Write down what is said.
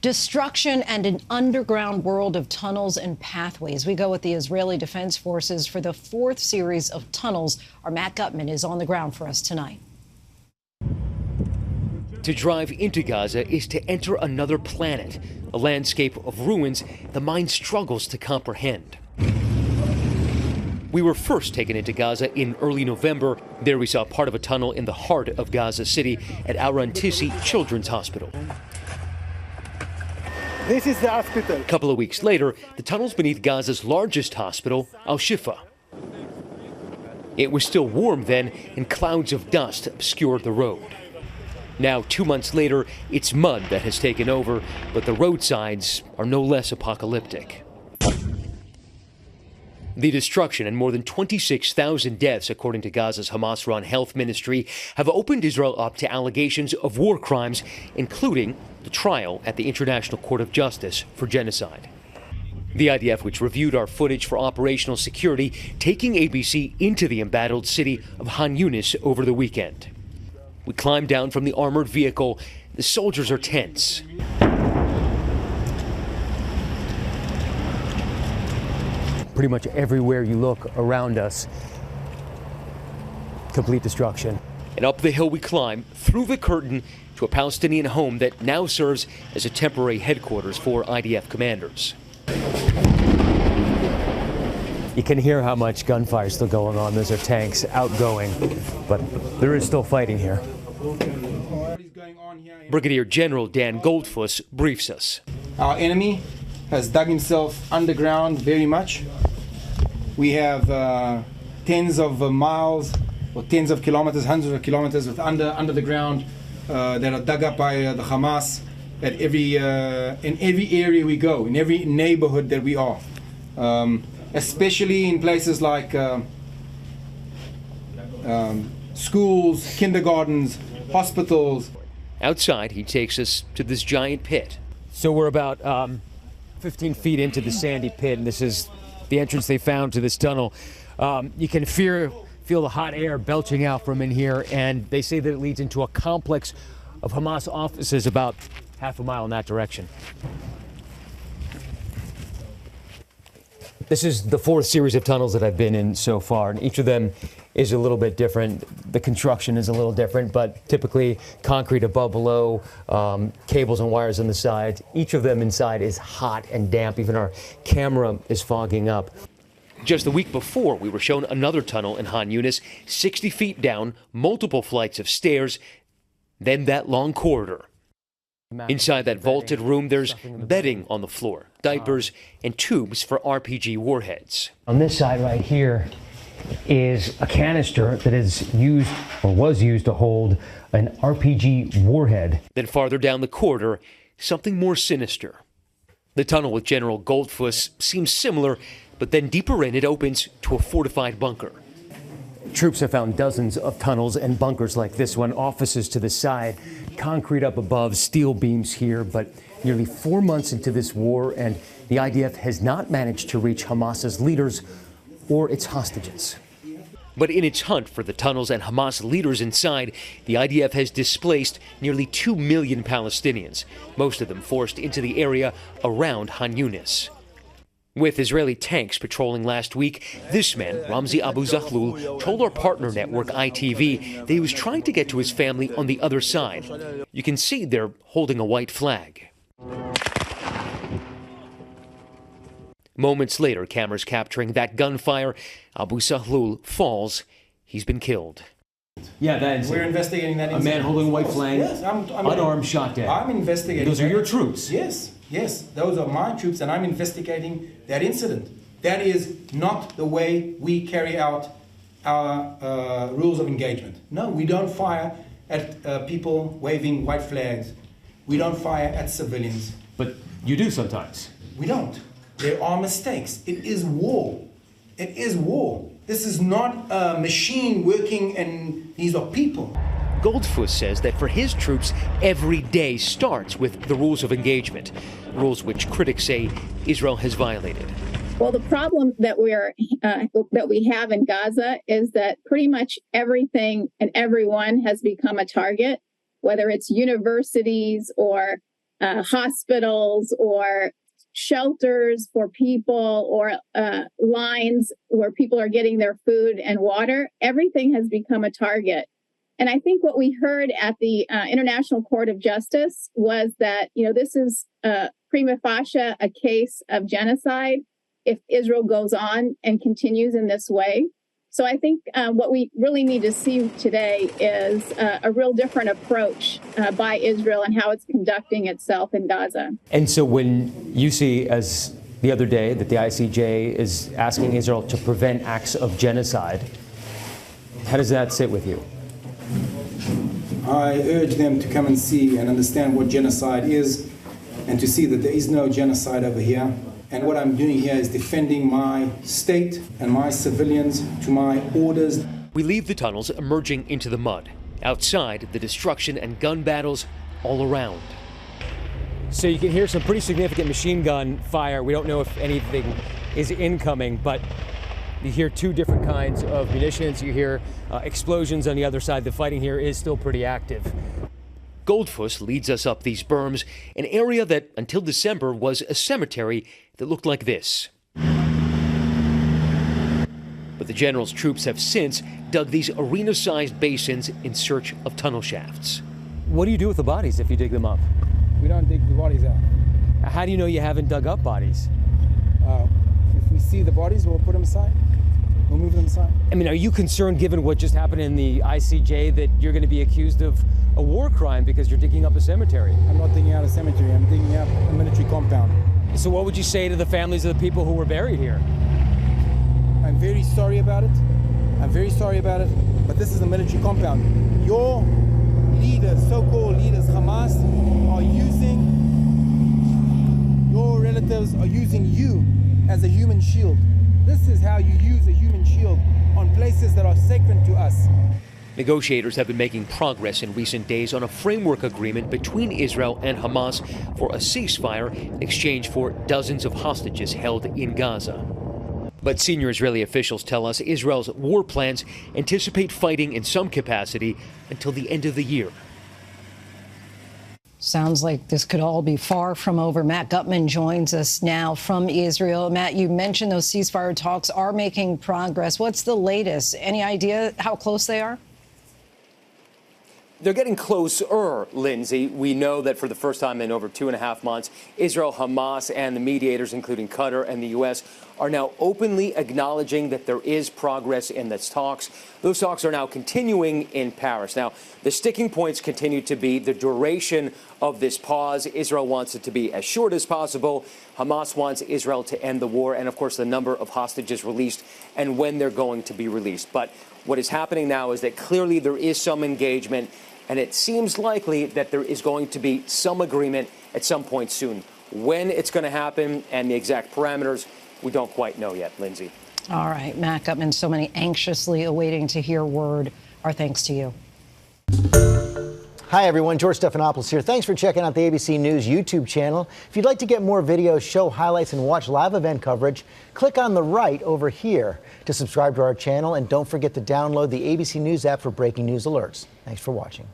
Destruction and an underground world of tunnels and pathways. We go with the Israeli Defense Forces for the fourth series of tunnels. Our Matt Gutman is on the ground for us tonight. To drive into Gaza is to enter another planet, a landscape of ruins the mind struggles to comprehend. We were first taken into Gaza in early November. There we saw part of a tunnel in the heart of Gaza City at Al Rantisi Children's Hospital. This is the hospital. A couple of weeks later, the tunnels beneath Gaza's largest hospital, Al-Shifa. It was still warm then, and clouds of dust obscured the road. Now, 2 months later, it's mud that has taken over, but the roadsides are no less apocalyptic. The destruction and more than 26,000 deaths, according to Gaza's Hamas-run health ministry, have opened Israel up to allegations of war crimes, including the trial at the International Court of Justice for genocide. The IDF, which reviewed our footage for operational security, taking ABC into the embattled city of Han Yunis over the weekend. We climbed down from the armored vehicle. The soldiers are tense. Pretty much everywhere you look around us, complete destruction. And up the hill we climb, through the curtain, to a Palestinian home that now serves as a temporary headquarters for IDF commanders. You can hear how much gunfire is still going on. Those are tanks outgoing, but there is still fighting here. Brigadier General Dan Goldfuss briefs us. Our enemy has dug himself underground very much. We have tens of miles or tens of kilometers, hundreds of kilometers under the ground that are dug up by the Hamas at in every area we go, in every neighborhood that we are, especially in places like schools, kindergartens, hospitals. Outside, he takes us to this giant pit. So we're about 15 feet into the sandy pit, and this is the entrance they found to this tunnel. You can feel the hot air belching out from in here, and they say that it leads into a complex of Hamas offices about half a mile in that direction. This is the fourth series of tunnels that I've been in so far, and each of them is a little bit different. The construction is a little different, but typically concrete above, below, cables and wires on the sides. Each of them inside is hot and damp. Even our camera is fogging up. Just the week before, we were shown another tunnel in Han Yunis, 60 feet down, multiple flights of stairs, then that long corridor. Inside that vaulted room, there's bedding on the floor, diapers, and tubes for RPG warheads. On this side right here is a canister that is used or was used to hold an RPG warhead. Then farther down the corridor, something more sinister. The tunnel with General Goldfuss seems similar, but then deeper in it opens to a fortified bunker. Troops have found dozens of tunnels and bunkers like this one, offices to the side, concrete up above, steel beams here, but nearly 4 months into this war, and the IDF has not managed to reach Hamas's leaders or its hostages. But in its hunt for the tunnels and Hamas leaders inside, the IDF has displaced nearly 2 million Palestinians, most of them forced into the area around Han Yunis. With Israeli tanks patrolling last week, this man, Ramzi Abu Zahlul, told our partner network ITV that he was trying to get to his family on the other side. You can see they're holding a white flag. Moments later, cameras capturing that gunfire. Abu Zahlul falls. He's been killed. Yeah, that is. We're investigating that incident. A man holding a white flag, yes, unarmed, shot dead. I'm investigating. Those are your troops? Yes, those are my troops, and I'm investigating that incident. That is not the way we carry out our rules of engagement. No, we don't fire at people waving white flags. We don't fire at civilians. But you do sometimes. We don't. There are mistakes. It is war. It is war. This is not a machine working, and these are people. Goldfuss says that for his troops, every day starts with the rules of engagement, rules which critics say Israel has violated. Well, the problem that we have in Gaza is that pretty much everything and everyone has become a target, whether it's universities or hospitals or shelters for people or lines where people are getting their food and water. Everything has become a target. And I think what we heard at the International Court of Justice was that, this is prima facie a case of genocide if Israel goes on and continues in this way. So I think what we really need to see today is a real different approach by Israel and how it's conducting itself in Gaza. And so when you see, as the other day, that the ICJ is asking Israel to prevent acts of genocide, how does that sit with you? I urge them to come and see and understand what genocide is and to see that there is no genocide over here. And what I'm doing here is defending my state and my civilians to my orders. We leave the tunnels emerging into the mud. Outside, the destruction and gun battles all around. So you can hear some pretty significant machine gun fire. We don't know if anything is incoming, but you hear two different kinds of munitions. You hear explosions on the other side. The fighting here is still pretty active. Goldfuss leads us up these berms, an area that until December was a cemetery that looked like this. But the general's troops have since dug these arena-sized basins in search of tunnel shafts. What do you do with the bodies if you dig them up? We don't dig the bodies out. How do you know you haven't dug up bodies? If we see the bodies, we'll put them aside. We'll move them aside. I mean, are you concerned, given what just happened in the ICJ, that you're going to be accused of a war crime because you're digging up a cemetery? I'm not digging out a cemetery. I'm digging out a military compound. So what would you say to the families of the people who were buried here? I'm very sorry about it. I'm very sorry about it. But this is a military compound. Your leaders, so-called leaders, Hamas, are using, your relatives are using you as a human shield. This is how you use a human shield on places that are sacred to us. Negotiators have been making progress in recent days on a framework agreement between Israel and Hamas for a ceasefire in exchange for dozens of hostages held in Gaza. But senior Israeli officials tell us Israel's war plans anticipate fighting in some capacity until the end of the year. Sounds like this could all be far from over. Matt Gutman joins us now from Israel. Matt, you mentioned those ceasefire talks are making progress. What's the latest? Any idea how close they are? They're getting closer, Lindsay. We know that for the first time in over 2.5 months, Israel, Hamas, and the mediators, including Qatar and the U.S., are now openly acknowledging that there is progress in those talks. Those talks are now continuing in Paris. Now, the sticking points continue to be the duration of this pause. Israel wants it to be as short as possible. Hamas wants Israel to end the war, and, of course, the number of hostages released and when they're going to be released. But what is happening now is that clearly there is some engagement, and it seems likely that there is going to be some agreement at some point soon. When it's going to happen and the exact parameters, we don't quite know yet, Lindsay. All right, Matt Gutman, so many anxiously awaiting to hear word. Our thanks to you. Hi, everyone. George Stephanopoulos here. Thanks for checking out the ABC News YouTube channel. If you'd like to get more videos, show highlights, and watch live event coverage, click on the right over here to subscribe to our channel. And don't forget to download the ABC News app for breaking news alerts. Thanks for watching.